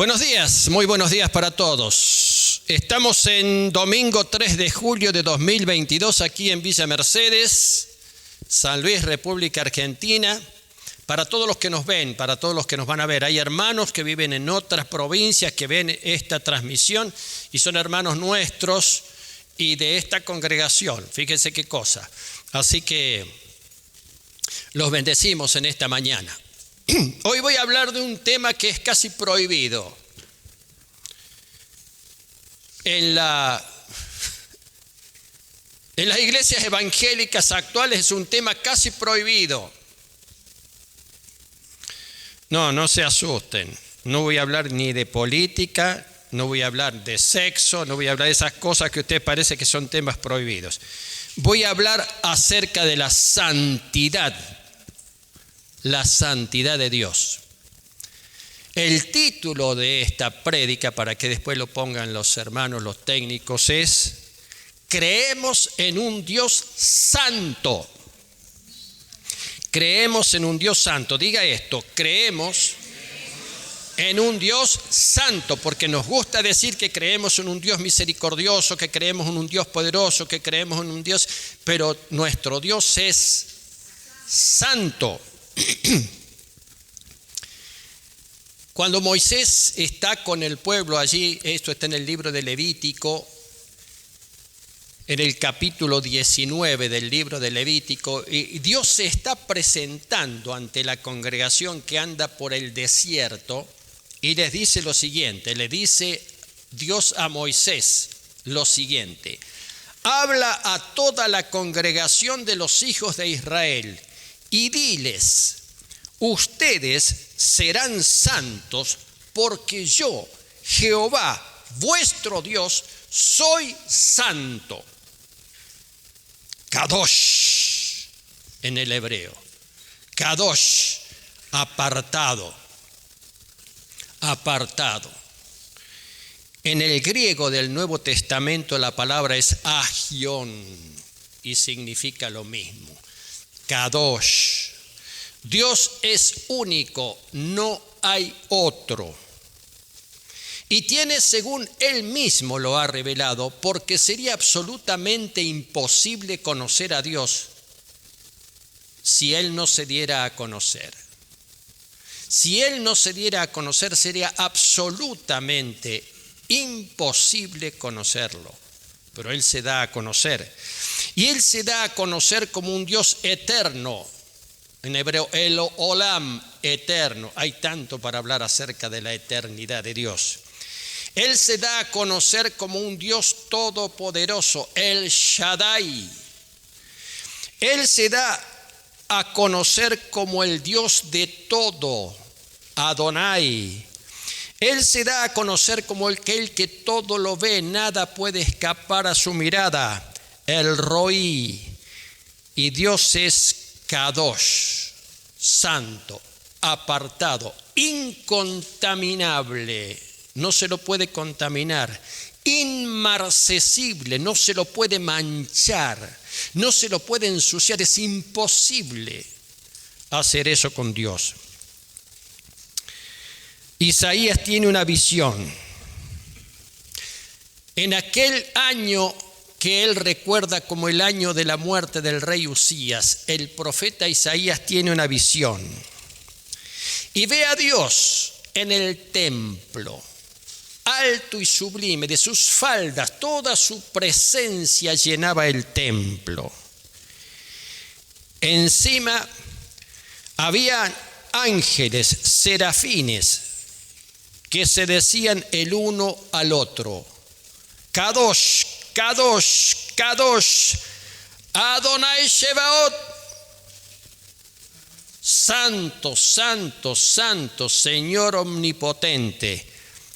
Buenos días, muy buenos días para todos. Estamos en domingo 3 de julio de 2022 aquí en Villa Mercedes, San Luis, República Argentina. Para todos los que nos ven, para todos los que nos van a ver, hay hermanos que viven en otras provincias que ven esta transmisión y son hermanos nuestros y de esta congregación. Fíjense qué cosa. Así que los bendecimos en esta mañana. Hoy voy a hablar de un tema que es casi prohibido. En las iglesias evangélicas actuales es un tema casi prohibido. No se asusten. No voy a hablar ni de política, no voy a hablar de sexo, no voy a hablar de esas cosas que a ustedes parece que son temas prohibidos. Voy a hablar acerca de la santidad de Dios. El título de esta prédica, para que después lo pongan los hermanos, los técnicos, es Creemos en un Dios santo. Creemos en un Dios santo. Diga esto, creemos en un Dios santo, porque nos gusta decir que creemos en un Dios misericordioso, que creemos en un Dios poderoso, que creemos en un Dios, pero nuestro Dios es santo. Cuando Moisés está con el pueblo allí, esto está en el libro de Levítico, en el capítulo 19 del libro de Levítico, y Dios se está presentando ante la congregación que anda por el desierto y les dice lo siguiente, le dice Dios a Moisés lo siguiente: habla a toda la congregación de los hijos de Israel y diles, ustedes serán santos porque yo, Jehová, vuestro Dios, soy santo. Kadosh en el hebreo. Kadosh, apartado. Apartado. En el griego del Nuevo Testamento la palabra es agión y significa lo mismo. Kadosh. Dios es único, no hay otro. Y tiene, según Él mismo lo ha revelado, porque sería absolutamente imposible conocer a Dios si Él no se diera a conocer. Si Él no se diera a conocer, sería absolutamente imposible conocerlo. Pero Él se da a conocer. Y Él se da a conocer como un Dios eterno. En hebreo, el olam, eterno. Hay tanto para hablar acerca de la eternidad de Dios. Él se da a conocer como un Dios todopoderoso, el Shaddai. Él se da a conocer como el Dios de todo, Adonai. Él se da a conocer como aquel que todo lo ve, nada puede escapar a su mirada, el Roí. Y Dios es Kadosh, santo, apartado, incontaminable. No se lo puede contaminar, inmarcesible, no se lo puede manchar, no se lo puede ensuciar, es imposible hacer eso con Dios. Isaías tiene una visión. En aquel año que él recuerda como el año de la muerte del rey Usías, el profeta Isaías tiene una visión y ve a Dios en el templo, alto y sublime, de sus faldas, toda su presencia llenaba el templo. Encima había ángeles, serafines, que se decían el uno al otro, Kadosh, Kadosh, Kadosh, Adonai Shebaot, santo, santo, santo, Señor omnipotente.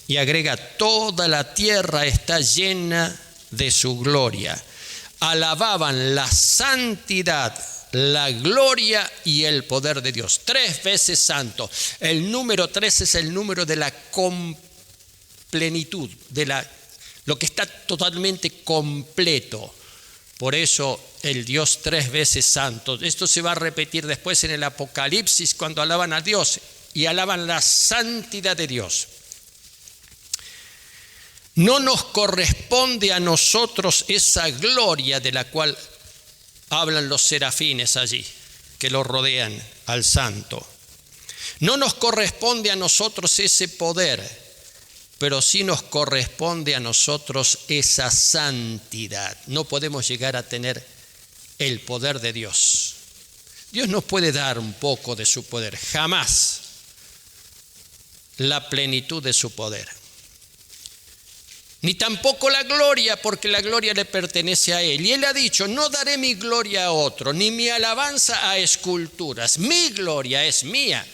Y agrega, toda la tierra está llena de su gloria. Alababan la santidad, la gloria y el poder de Dios. 3 veces santo. El número 3 es el número de la plenitud, de lo que está totalmente completo. Por eso el Dios 3 veces santo. Esto se va a repetir después en el Apocalipsis cuando alaban a Dios y alaban la santidad de Dios. No nos corresponde a nosotros esa gloria de la cual hablan los serafines allí, que lo rodean al santo. No nos corresponde a nosotros ese poder, pero sí nos corresponde a nosotros esa santidad. No podemos llegar a tener el poder de Dios. Dios nos puede dar un poco de su poder, jamás la plenitud de su poder. Ni tampoco la gloria, porque la gloria le pertenece a Él. Y Él ha dicho, no daré mi gloria a otro, ni mi alabanza a esculturas. Mi gloria es mía.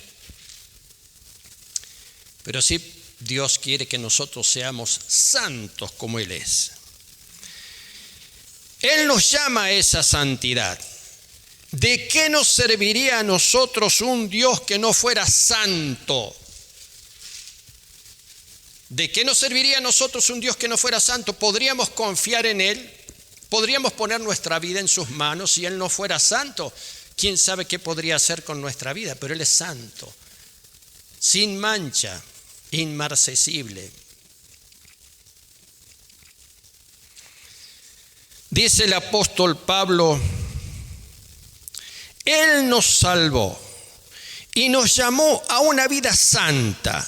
Pero sí, Dios quiere que nosotros seamos santos como Él es. Él nos llama a esa santidad. ¿De qué nos serviría a nosotros un Dios que no fuera santo? ¿De qué nos serviría a nosotros un Dios que no fuera santo? ¿Podríamos confiar en Él? ¿Podríamos poner nuestra vida en sus manos si Él no fuera santo? ¿Quién sabe qué podría hacer con nuestra vida? Pero Él es santo, sin mancha, inmarcesible. Dice el apóstol Pablo, Él nos salvó y nos llamó a una vida santa.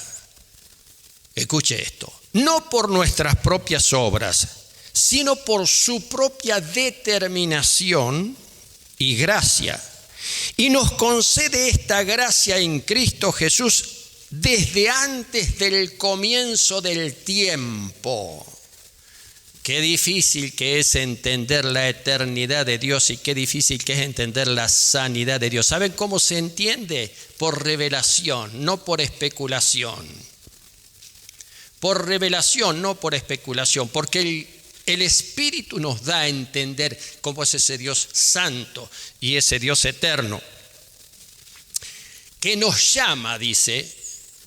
Escuche esto, no por nuestras propias obras, sino por su propia determinación y gracia. Y nos concede esta gracia en Cristo Jesús desde antes del comienzo del tiempo. Qué difícil que es entender la eternidad de Dios y qué difícil que es entender la sanidad de Dios. ¿Saben cómo se entiende? Por revelación, no por especulación. Por revelación, no por especulación, porque el Espíritu nos da a entender cómo es ese Dios santo y ese Dios eterno, que nos llama, dice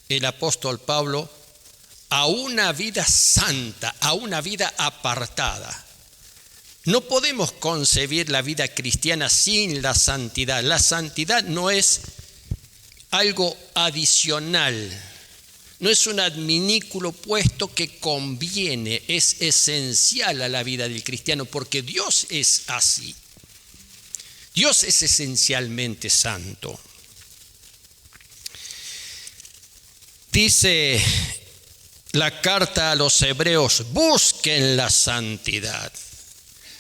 el apóstol Pablo, a una vida santa, a una vida apartada. No podemos concebir la vida cristiana sin la santidad. La santidad no es algo adicional. No es un adminículo puesto que conviene, es esencial a la vida del cristiano, porque Dios es así. Dios es esencialmente santo. Dice la carta a los hebreos, busquen la santidad,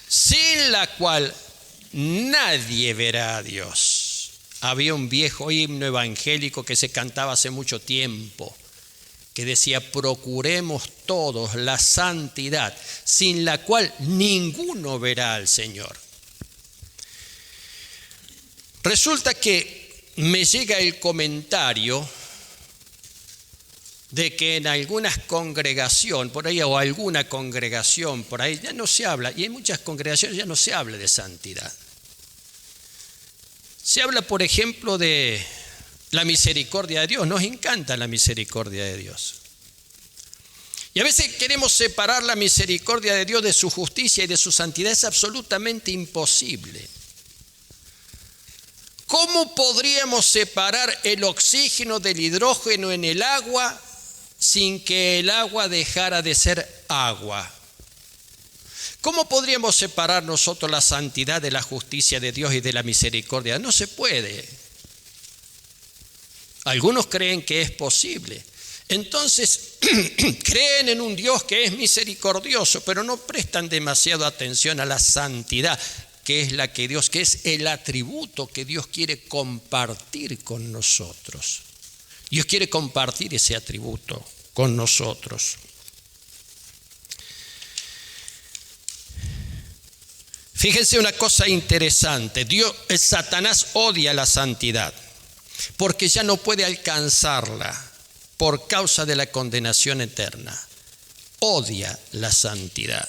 sin la cual nadie verá a Dios. Había un viejo himno evangélico que se cantaba hace mucho tiempo, que decía, procuremos todos la santidad, sin la cual ninguno verá al Señor. Resulta que me llega el comentario de que en algunas congregaciones, por ahí, o alguna congregación por ahí, ya no se habla, y en muchas congregaciones ya no se habla de santidad. Se habla, por ejemplo, de la misericordia de Dios. Nos encanta la misericordia de Dios. Y a veces queremos separar la misericordia de Dios de su justicia y de su santidad. Es absolutamente imposible. ¿Cómo podríamos separar el oxígeno del hidrógeno en el agua sin que el agua dejara de ser agua? ¿Cómo podríamos separar nosotros la santidad de la justicia de Dios y de la misericordia? No se puede. Algunos creen que es posible. Entonces, creen en un Dios que es misericordioso, pero no prestan demasiada atención a la santidad, que es la que Dios, que es el atributo que Dios quiere compartir con nosotros. Dios quiere compartir ese atributo con nosotros. Fíjense una cosa interesante, Satanás odia la santidad porque ya no puede alcanzarla por causa de la condenación eterna. Odia la santidad.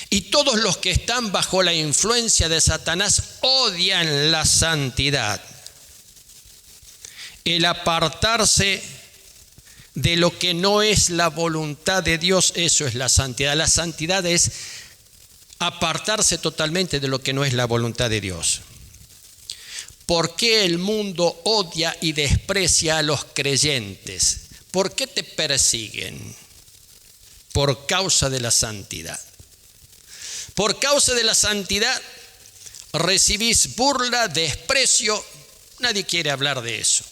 Y todos los que están bajo la influencia de Satanás odian la santidad. El apartarse de lo que no es la voluntad de Dios, eso es la santidad. La santidad es apartarse totalmente de lo que no es la voluntad de Dios. ¿Por qué el mundo odia y desprecia a los creyentes? ¿Por qué te persiguen? por causa de la santidad. Por causa de la santidad recibís burla, desprecio. Nadie quiere hablar de eso.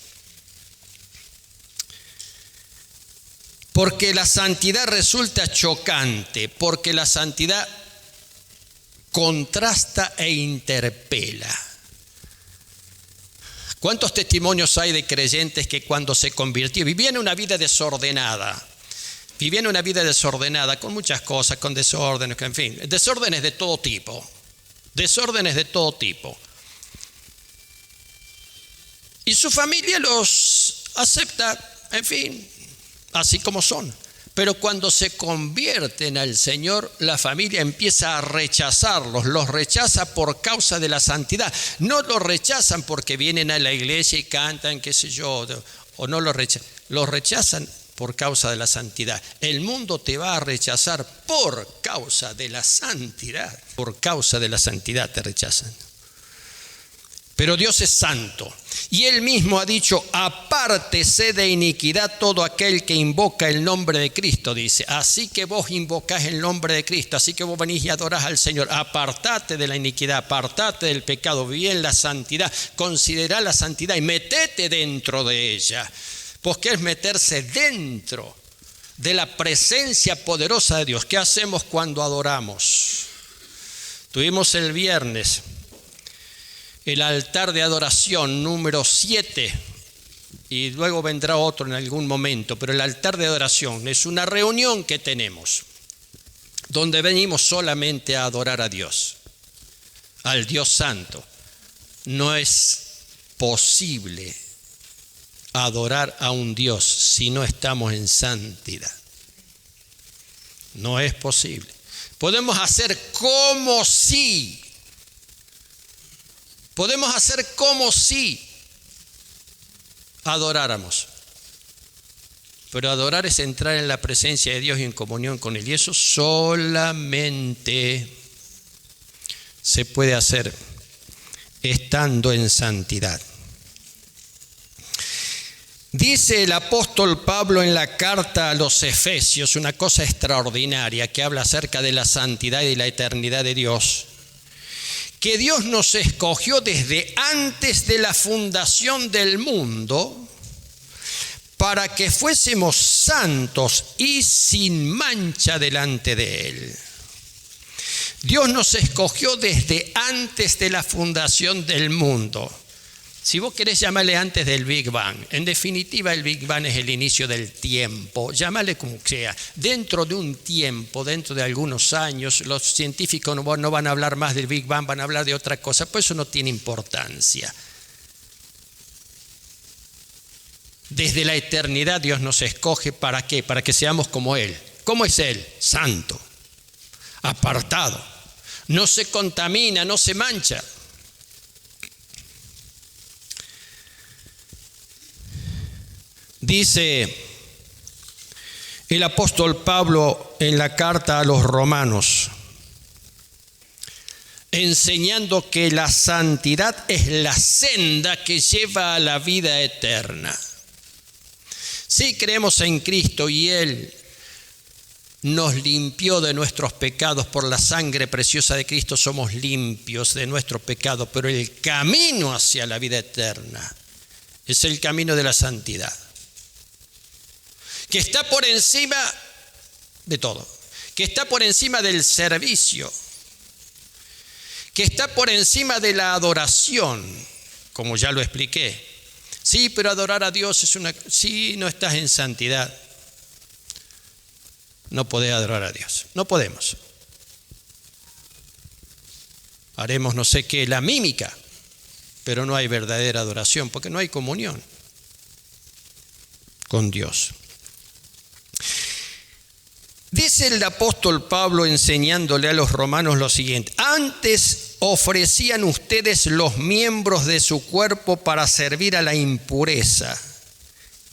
Porque la santidad resulta chocante, porque la santidad contrasta e interpela. ¿Cuántos testimonios hay de creyentes que cuando se convirtió vivían una vida desordenada? Vivían una vida desordenada con muchas cosas, con desórdenes, en fin, desórdenes de todo tipo. Desórdenes de todo tipo. Y su familia los acepta, en fin, así como son. Pero cuando se convierten al Señor, la familia empieza a rechazarlos, los rechaza por causa de la santidad. No los rechazan porque vienen a la iglesia y cantan, qué sé yo, o no los rechazan por causa de la santidad. El mundo te va a rechazar por causa de la santidad. Por causa de la santidad te rechazan. Pero Dios es santo y Él mismo ha dicho: apártese de iniquidad todo aquel que invoca el nombre de Cristo, dice. Así que vos invocás el nombre de Cristo, así que vos venís y adorás al Señor. Apartate de la iniquidad, apartate del pecado, viví en la santidad, considerá la santidad y metete dentro de ella. Porque es meterse dentro de la presencia poderosa de Dios. ¿Qué hacemos cuando adoramos? Tuvimos el viernes el altar de adoración número 7 y luego vendrá otro en algún momento, pero el altar de adoración es una reunión que tenemos donde venimos solamente a adorar a Dios, al Dios Santo. No es posible adorar a un Dios si no estamos en santidad. No es posible. Podemos hacer como si adoráramos. Pero adorar es entrar en la presencia de Dios y en comunión con Él. Y eso solamente se puede hacer estando en santidad. Dice el apóstol Pablo en la carta a los Efesios una cosa extraordinaria que habla acerca de la santidad y de la eternidad de Dios. Que Dios nos escogió desde antes de la fundación del mundo para que fuésemos santos y sin mancha delante de Él. Dios nos escogió desde antes de la fundación del mundo. Si vos querés llamarle antes del Big Bang, en definitiva el Big Bang es el inicio del tiempo, llámale como sea. Dentro de un tiempo, dentro de algunos años, los científicos no van a hablar más del Big Bang, van a hablar de otra cosa, pues eso no tiene importancia. Desde la eternidad Dios nos escoge, ¿para qué? Para que seamos como Él. ¿Cómo es Él? Santo, apartado, no se contamina, no se mancha. Dice el apóstol Pablo en la carta a los Romanos, enseñando que la santidad es la senda que lleva a la vida eterna. Sí, creemos en Cristo y Él nos limpió de nuestros pecados por la sangre preciosa de Cristo, somos limpios de nuestro pecado, pero el camino hacia la vida eterna es el camino de la santidad, que está por encima de todo, que está por encima del servicio, que está por encima de la adoración, como ya lo expliqué. Sí, pero adorar a Dios es si no estás en santidad, no podés adorar a Dios, no podemos. Haremos no sé qué, la mímica, pero no hay verdadera adoración, porque no hay comunión con Dios. Dice el apóstol Pablo enseñándole a los romanos lo siguiente: antes ofrecían ustedes los miembros de su cuerpo para servir a la impureza,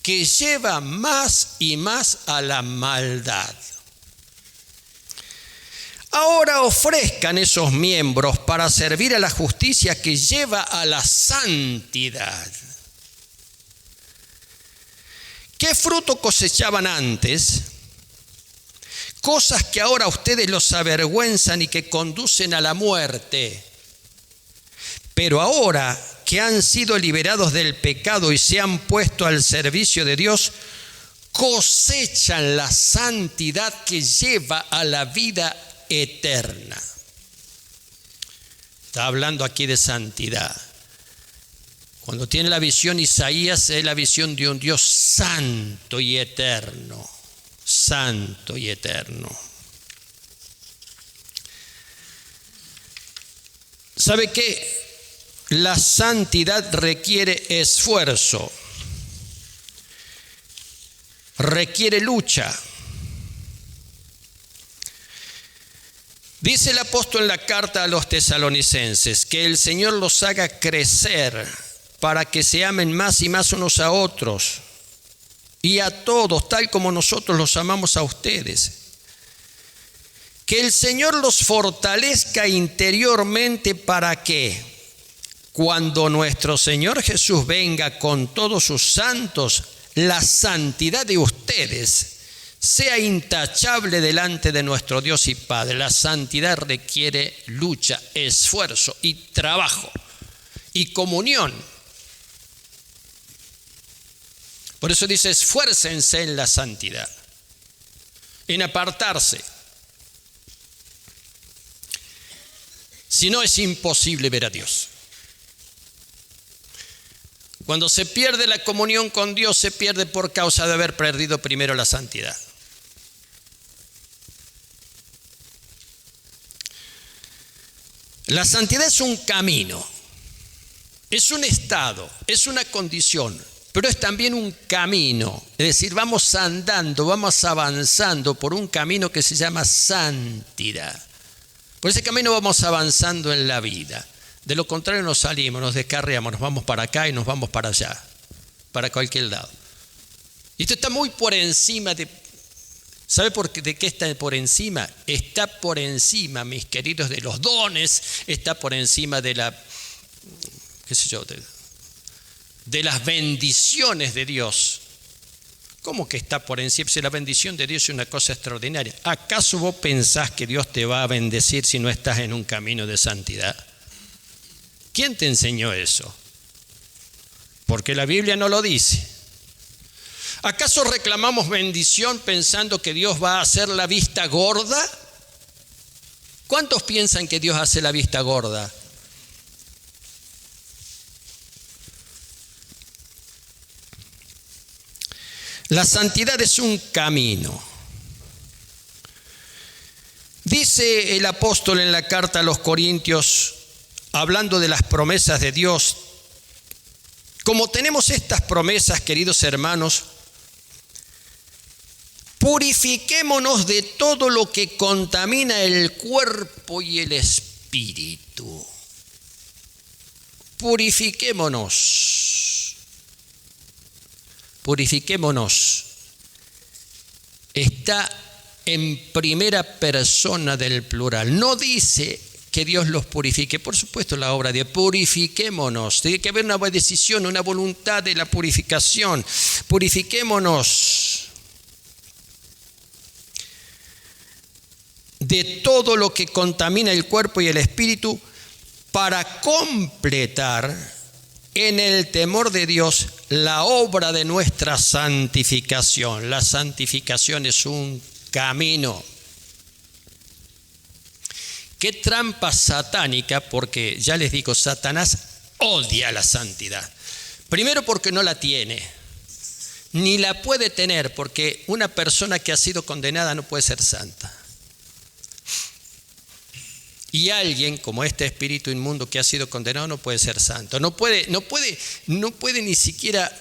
que lleva más y más a la maldad. Ahora ofrezcan esos miembros para servir a la justicia, que lleva a la santidad. ¿Qué fruto cosechaban antes? cosas que ahora a ustedes los avergüenzan y que conducen a la muerte. Pero ahora que han sido liberados del pecado y se han puesto al servicio de Dios, cosechan la santidad que lleva a la vida eterna. Está hablando aquí de santidad. Cuando tiene la visión Isaías, es la visión de un Dios santo y eterno. Santo y eterno. ¿Sabe qué? La santidad requiere esfuerzo, requiere lucha. Dice el apóstol en la carta a los tesalonicenses que el Señor los haga crecer para que se amen más y más unos a otros y a todos, tal como nosotros los amamos a ustedes. Que el Señor los fortalezca interiormente para que, cuando nuestro Señor Jesús venga con todos sus santos, la santidad de ustedes sea intachable delante de nuestro Dios y Padre. La santidad requiere lucha, esfuerzo y trabajo y comunión. Por eso dice, esfuércense en la santidad, en apartarse. Si no, es imposible ver a Dios. Cuando se pierde la comunión con Dios, se pierde por causa de haber perdido primero la santidad. La santidad es un camino, es un estado, es una condición, pero es también un camino. Es decir, vamos andando, vamos avanzando por un camino que se llama santidad. Por ese camino vamos avanzando en la vida. De lo contrario nos salimos, nos descarriamos, nos vamos para acá y nos vamos para allá, para cualquier lado. Y esto está muy por encima de... ¿Sabe de qué está por encima? Está por encima, mis queridos, de los dones, está por encima de de las bendiciones de Dios. ¿Cómo que está por encima? Si la bendición de Dios es una cosa extraordinaria. ¿Acaso vos pensás que Dios te va a bendecir si no estás en un camino de santidad? ¿Quién te enseñó eso? Porque la Biblia no lo dice. ¿Acaso reclamamos bendición pensando que Dios va a hacer la vista gorda? ¿Cuántos piensan que Dios hace la vista gorda? La santidad es un camino. Dice el apóstol en la carta a los Corintios, hablando de las promesas de Dios, como tenemos estas promesas, queridos hermanos, purifiquémonos de todo lo que contamina el cuerpo y el espíritu. Purifiquémonos. Purifiquémonos. Está en primera persona del plural. No dice que Dios los purifique. Por supuesto, la obra de purifiquémonos. Tiene que haber una decisión, una voluntad de la purificación. Purifiquémonos de todo lo que contamina el cuerpo y el espíritu para completar en el temor de Dios la obra de nuestra santificación. La santificación es un camino. Qué trampa satánica, porque ya les digo, Satanás odia la santidad. Primero porque no la tiene, ni la puede tener, porque una persona que ha sido condenada no puede ser santa. Y alguien como este espíritu inmundo que ha sido condenado no puede ser santo. No puede ni siquiera,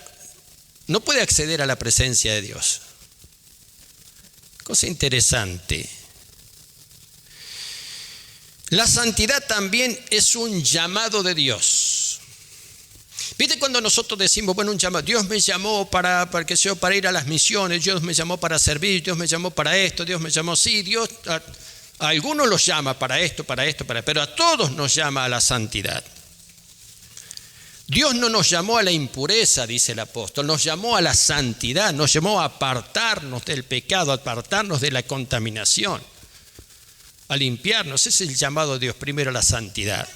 no puede acceder a la presencia de Dios. Cosa interesante. La santidad también es un llamado de Dios. ¿Viste cuando nosotros decimos, bueno, un llamado, Dios me llamó para ir a las misiones, Dios me llamó para servir, Dios me llamó para esto, Dios me llamó, sí, Dios... A algunos los llama para esto, pero a todos nos llama a la santidad. Dios no nos llamó a la impureza, dice el apóstol, nos llamó a la santidad, nos llamó a apartarnos del pecado, a apartarnos de la contaminación, a limpiarnos. Ese es el llamado de Dios, primero a la santidad.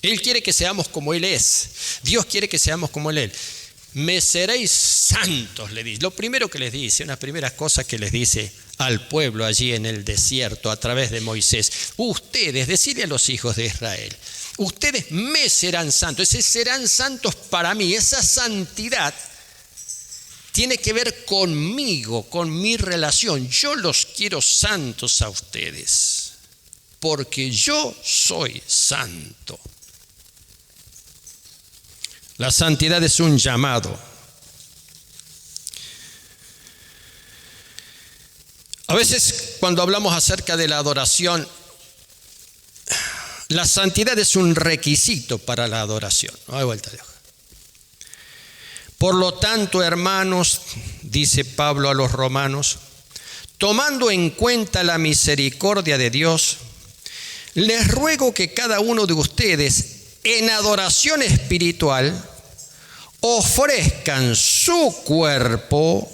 Él quiere que seamos como Él es. Dios quiere que seamos como Él es. Me seréis santos, le dice. Lo primero que les dice, una de las primeras cosas que les dice al pueblo allí en el desierto a través de Moisés. Ustedes, decirle a los hijos de Israel, ustedes me serán santos, serán santos para mí. Esa santidad tiene que ver conmigo, con mi relación. Yo los quiero santos a ustedes, porque yo soy santo. La santidad es un llamado. A veces cuando hablamos acerca de la adoración, la santidad es un requisito para la adoración. No hay vuelta de hoja. Por lo tanto, hermanos, dice Pablo a los romanos, tomando en cuenta la misericordia de Dios, les ruego que cada uno de ustedes en adoración espiritual ofrezcan su cuerpo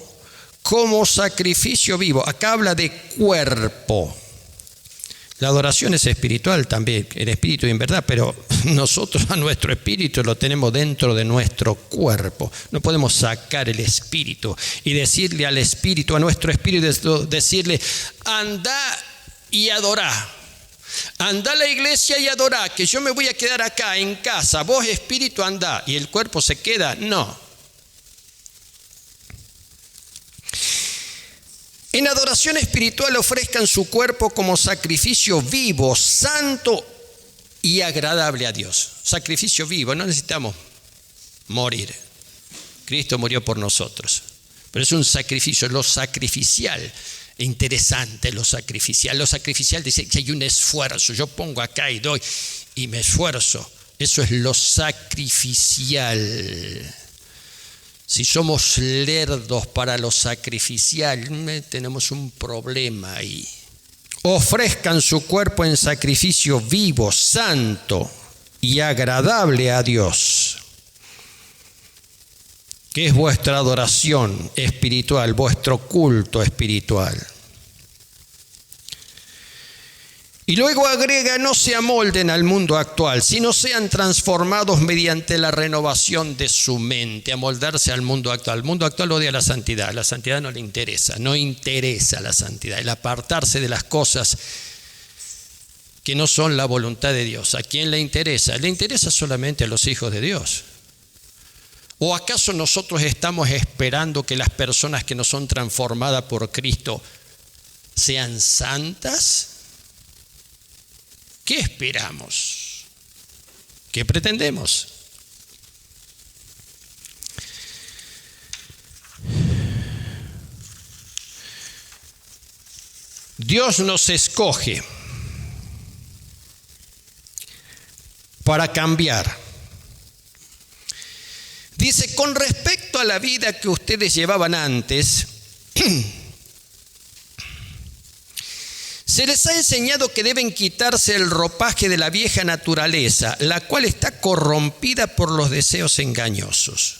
como sacrificio vivo. Acá habla de cuerpo. La adoración es espiritual también, en espíritu y en verdad, pero nosotros a nuestro espíritu lo tenemos dentro de nuestro cuerpo. No podemos sacar el espíritu y decirle al espíritu, a nuestro espíritu, decirle, anda y adorá. Anda a la iglesia y adorá, que yo me voy a quedar acá en casa. Vos, espíritu, andá. Y el cuerpo se queda. No. En adoración espiritual ofrezcan su cuerpo como sacrificio vivo, santo y agradable a Dios. Sacrificio vivo, no necesitamos morir. Cristo murió por nosotros. Pero es un sacrificio, lo sacrificial. Interesante lo sacrificial. Lo sacrificial dice que hay un esfuerzo. Yo pongo acá y doy y me esfuerzo. Eso es lo sacrificial. Si somos lerdos para lo sacrificial, tenemos un problema ahí. Ofrezcan su cuerpo en sacrificio vivo, santo y agradable a Dios, que es vuestra adoración espiritual, vuestro culto espiritual. Y luego agrega, no se amolden al mundo actual, sino sean transformados mediante la renovación de su mente. Amoldarse al mundo actual. El mundo actual odia la santidad no le interesa, no interesa la santidad. El apartarse de las cosas que no son la voluntad de Dios. ¿A quién le interesa? Le interesa solamente a los hijos de Dios. ¿O acaso nosotros estamos esperando que las personas que no son transformadas por Cristo sean santas? ¿Qué esperamos? ¿Qué pretendemos? Dios nos escoge para cambiar. Dice, con respecto a la vida que ustedes llevaban antes, se les ha enseñado que deben quitarse el ropaje de la vieja naturaleza, la cual está corrompida por los deseos engañosos,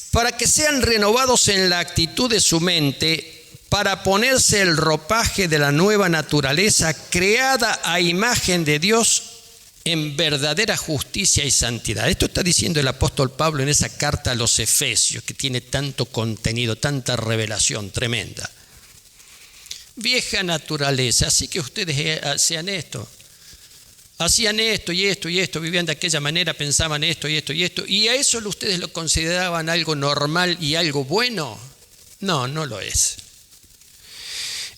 para que sean renovados en la actitud de su mente, para ponerse el ropaje de la nueva naturaleza, creada a imagen de Dios en verdadera justicia y santidad. Esto está diciendo el apóstol Pablo en esa carta a los Efesios, que tiene tanto contenido, tanta revelación tremenda. Vieja naturaleza, así que ustedes hacían esto y esto, vivían de aquella manera, pensaban esto y esto y esto, y a eso ustedes lo consideraban algo normal y algo bueno. No, no lo es.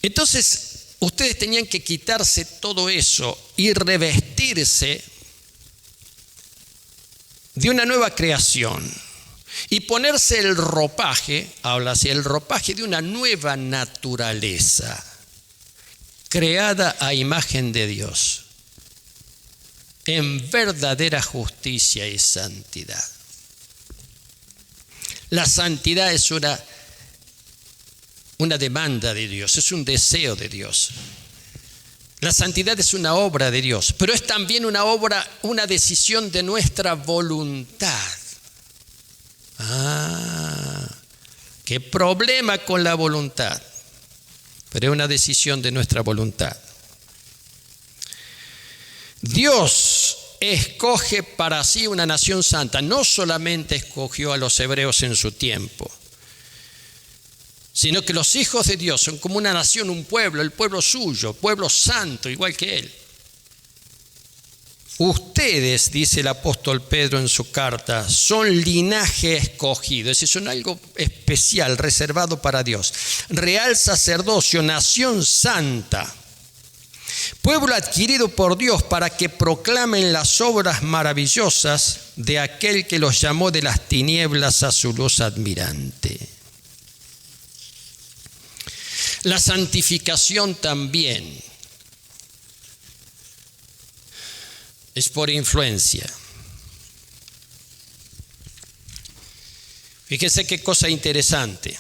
Entonces, ustedes tenían que quitarse todo eso y revestirse de una nueva creación y ponerse el ropaje, habla así, el ropaje de una nueva naturaleza, creada a imagen de Dios, en verdadera justicia y santidad. La santidad es una demanda de Dios, es un deseo de Dios. La santidad es una obra de Dios, pero es también una decisión de nuestra voluntad. Qué problema con la voluntad, pero es una decisión de nuestra voluntad. Dios escoge para sí una nación santa. No solamente escogió a los hebreos en su tiempo, sino que los hijos de Dios son como una nación, un pueblo, el pueblo suyo, pueblo santo, igual que Él. Ustedes, dice el apóstol Pedro en su carta, son linaje escogido, es decir, son algo especial, reservado para Dios. Real sacerdocio, nación santa, pueblo adquirido por Dios para que proclamen las obras maravillosas de aquel que los llamó de las tinieblas a su luz admirante. La santificación también es por influencia. Fíjese qué cosa interesante.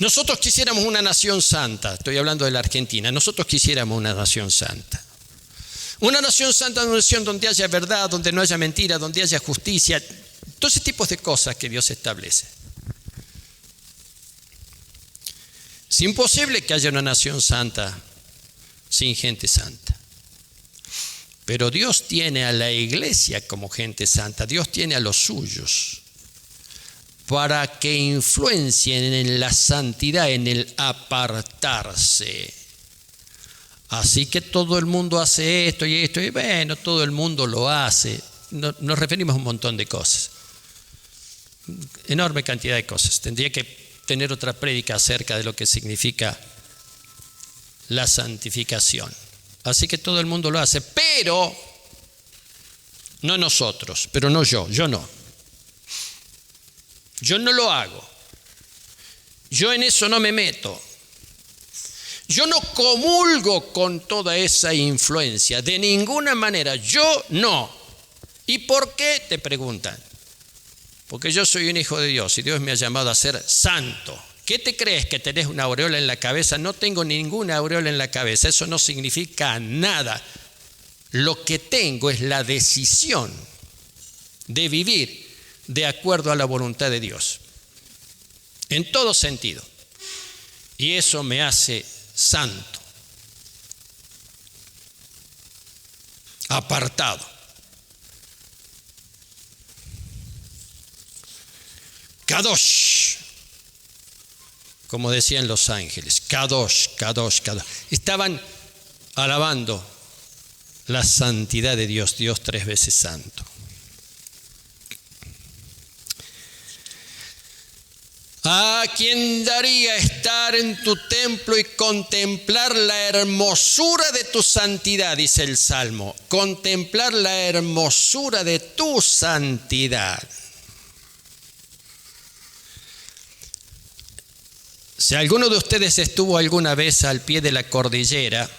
Nosotros quisiéramos una nación santa, estoy hablando de la Argentina, nosotros quisiéramos una nación santa. Una nación santa, una nación donde haya verdad, donde no haya mentira, donde haya justicia, todo ese tipo de cosas que Dios establece. Es imposible que haya una nación santa sin gente santa. Pero Dios tiene a la iglesia como gente santa, Dios tiene a los suyos para que influencien en la santidad, en el apartarse. Así que todo el mundo hace esto y esto, y bueno, todo el mundo lo hace. Nos referimos a un montón de cosas, enorme cantidad de cosas. Tendría que tener otra prédica acerca de lo que significa la santificación. Así que todo el mundo lo hace, pero no nosotros, pero no yo no. Yo no lo hago. Yo en eso no me meto. Yo no comulgo con toda esa influencia, de ninguna manera, yo no. ¿Y por qué? Te preguntan. Porque yo soy un hijo de Dios y Dios me ha llamado a ser santo. ¿Qué te crees, que tenés una aureola en la cabeza? No tengo ninguna aureola en la cabeza, eso no significa nada. Lo que tengo es la decisión de vivir de acuerdo a la voluntad de Dios, en todo sentido. Y eso me hace santo, apartado. Kadosh, como decían los ángeles, Kadosh, Kadosh, Kadosh. Estaban alabando la santidad de Dios, Dios tres veces santo. ¿A quién daría estar en tu templo y contemplar la hermosura de tu santidad? Dice el Salmo, contemplar la hermosura de tu santidad. Si alguno de ustedes estuvo alguna vez al pie de la cordillera,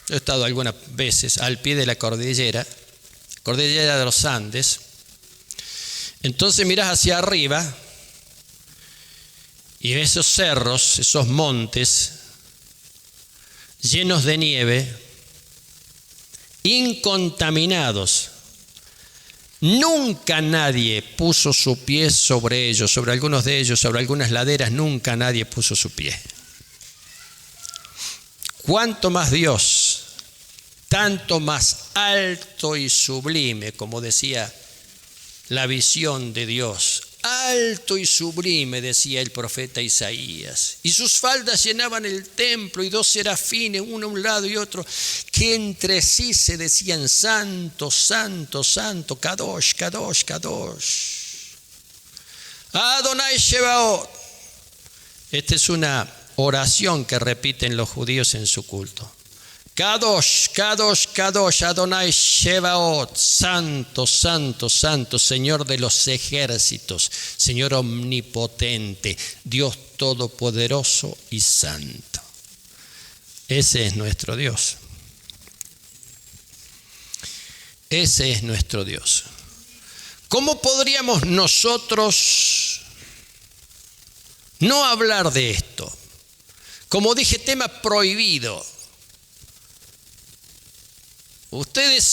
yo he estado algunas veces al pie de la cordillera de los Andes, entonces miras hacia arriba y ves esos cerros, esos montes llenos de nieve, incontaminados. Nunca nadie puso su pie sobre ellos, sobre algunos de ellos, sobre algunas laderas, nunca nadie puso su pie. Cuanto más Dios, tanto más alto y sublime, como decía la visión de Dios, alto y sublime, decía el profeta Isaías, y sus faldas llenaban el templo, y dos serafines, uno a un lado y otro, que entre sí se decían: santo, santo, santo, Kadosh, Kadosh, Kadosh, Adonai Shebaot. Esta es una oración que repiten los judíos en su culto. Kadosh, Kadosh, Kadosh, Adonai Shebaot, santo, santo, santo, Señor de los ejércitos, Señor omnipotente, Dios todopoderoso y santo. Ese es nuestro Dios. Ese es nuestro Dios. ¿Cómo podríamos nosotros no hablar de esto? Como dije, tema prohibido. Ustedes,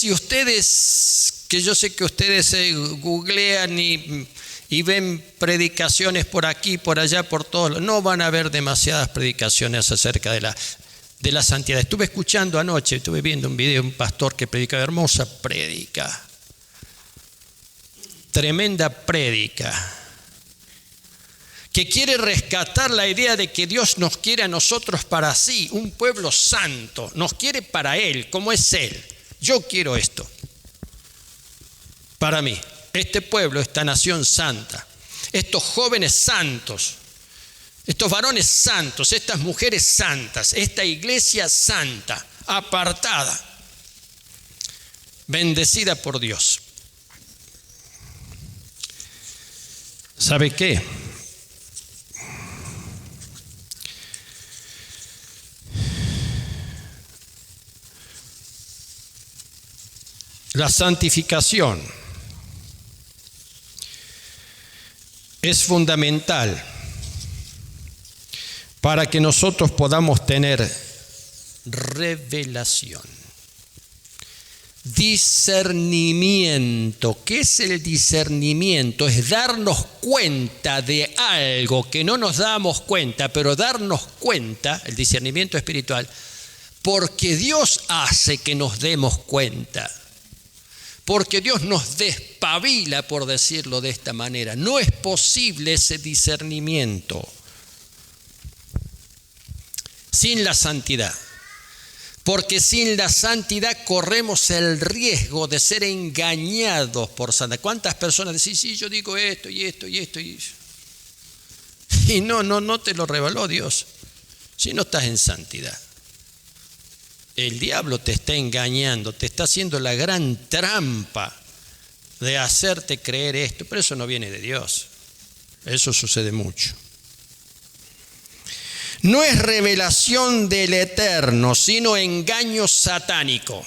que yo sé que ustedes googlean y ven predicaciones por aquí, por allá, por todos, no van a ver demasiadas predicaciones acerca de la santidad. Estuve escuchando anoche, estuve viendo un video de un pastor que predica, hermosa prédica, tremenda prédica, que quiere rescatar la idea de que Dios nos quiere a nosotros para sí, un pueblo santo, nos quiere para Él, como es Él. Yo quiero esto para mí, este pueblo, esta nación santa, estos jóvenes santos, estos varones santos, estas mujeres santas, esta iglesia santa, apartada, bendecida por Dios. ¿Sabe qué? La santificación es fundamental para que nosotros podamos tener revelación, discernimiento. ¿Qué es el discernimiento? Es darnos cuenta de algo que no nos damos cuenta, pero darnos cuenta, el discernimiento espiritual, porque Dios hace que nos demos cuenta. Porque Dios nos despabila, por decirlo de esta manera. No es posible ese discernimiento sin la santidad. Porque sin la santidad corremos el riesgo de ser engañados por Satanás. ¿Cuántas personas dicen, sí, yo digo esto y esto y esto? Y no te lo reveló Dios si no estás en santidad. El diablo te está engañando, te está haciendo la gran trampa de hacerte creer esto, pero eso no viene de Dios. Eso sucede mucho. No es revelación del Eterno, sino engaño satánico,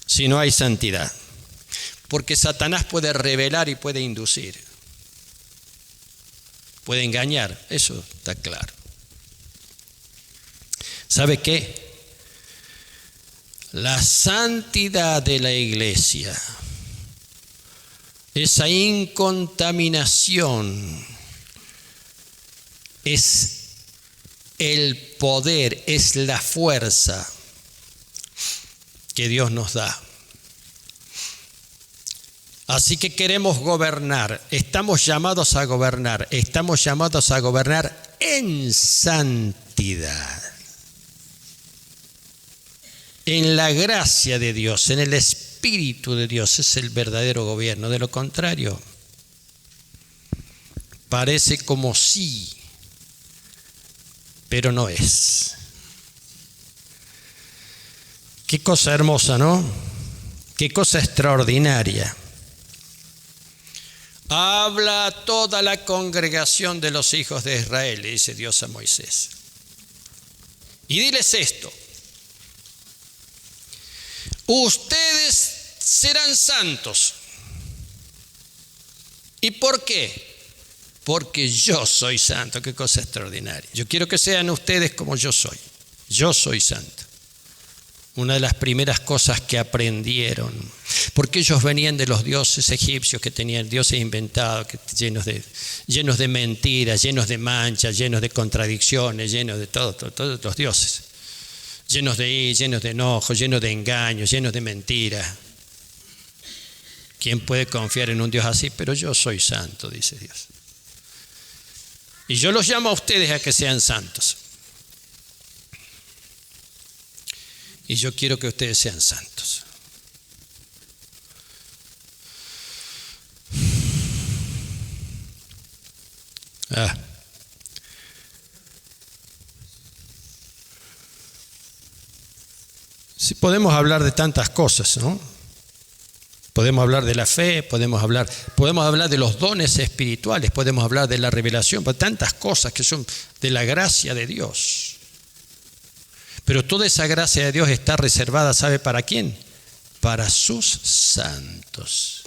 si no hay santidad. Porque Satanás puede revelar y puede inducir, puede engañar, eso está claro. ¿Sabe qué? La santidad de la iglesia, esa incontaminación, es el poder, es la fuerza que Dios nos da. Así que queremos gobernar, estamos llamados a gobernar en santidad. En la gracia de Dios, en el Espíritu de Dios, es el verdadero gobierno. De lo contrario, parece como sí, pero no es. Qué cosa hermosa, ¿no? Qué cosa extraordinaria. Habla a toda la congregación de los hijos de Israel, le dice Dios a Moisés. Y diles esto. Ustedes serán santos. ¿Y por qué? Porque yo soy santo. Qué cosa extraordinaria. Yo quiero que sean ustedes como yo soy. Yo soy santo. Una de las primeras cosas que aprendieron, porque ellos venían de los dioses egipcios que tenían dioses inventados, llenos de mentiras, llenos de manchas, llenos de contradicciones, llenos de todos los dioses. Llenos de ira, llenos de enojo, llenos de engaños, llenos de mentira. ¿Quién puede confiar en un Dios así? Pero yo soy santo, dice Dios. Y yo los llamo a ustedes a que sean santos. Y yo quiero que ustedes sean santos. Sí, podemos hablar de tantas cosas, ¿no? Podemos hablar de la fe, podemos hablar de los dones espirituales, podemos hablar de la revelación, tantas cosas que son de la gracia de Dios. Pero toda esa gracia de Dios está reservada, ¿sabe para quién? Para sus santos.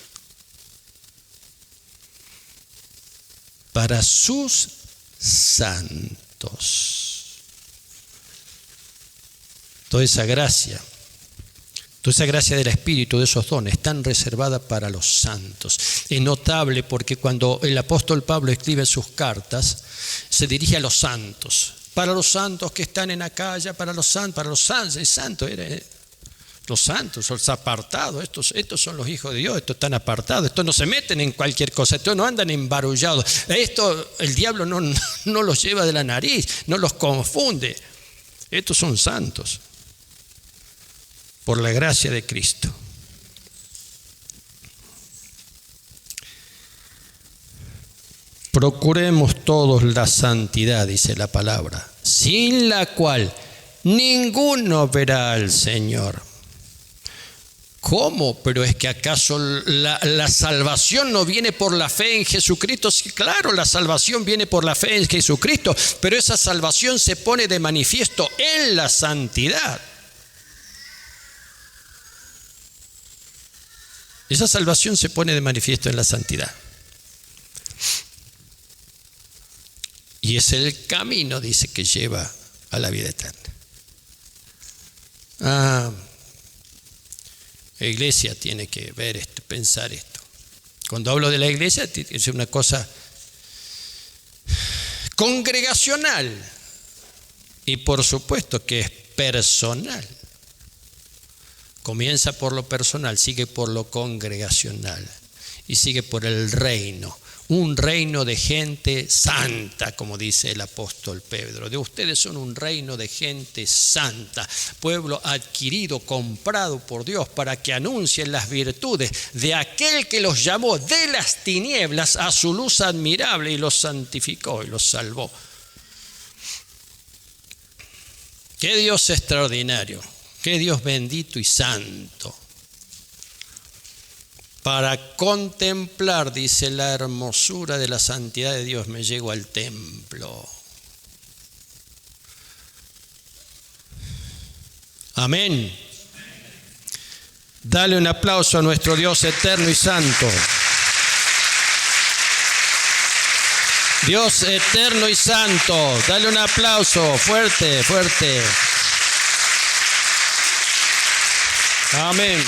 Para sus santos. Toda esa gracia del Espíritu, de esos dones, están reservadas para los santos. Es notable porque cuando el apóstol Pablo escribe sus cartas, se dirige a los santos. Para los santos que están en Acaya, para los santos, los santos, los apartados, estos son los hijos de Dios, estos están apartados, estos no se meten en cualquier cosa, estos no andan embarullados. Esto el diablo no los lleva de la nariz, no los confunde. Estos son santos, por la gracia de Cristo. Procuremos todos la santidad, dice la palabra, sin la cual ninguno verá al Señor. ¿Cómo? Pero es que ¿acaso la salvación no viene por la fe en Jesucristo? Sí, claro, la salvación viene por la fe en Jesucristo, pero esa salvación se pone de manifiesto en la santidad. Esa salvación se pone de manifiesto en la santidad. Y es el camino, dice, que lleva a la vida eterna. La iglesia tiene que ver esto, pensar esto. Cuando hablo de la iglesia, es una cosa congregacional y por supuesto que es personal. Comienza por lo personal, sigue por lo congregacional y sigue por el reino. Un reino de gente santa, como dice el apóstol Pedro. De ustedes son un reino de gente santa, pueblo adquirido, comprado por Dios, para que anuncien las virtudes de aquel que los llamó de las tinieblas a su luz admirable y los santificó y los salvó. ¡Qué Dios extraordinario! ¡Qué Dios bendito y santo! Para contemplar, dice, la hermosura de la santidad de Dios, me llego al templo. Amén. Dale un aplauso a nuestro Dios eterno y santo. Dios eterno y santo, dale un aplauso fuerte, fuerte. Amén.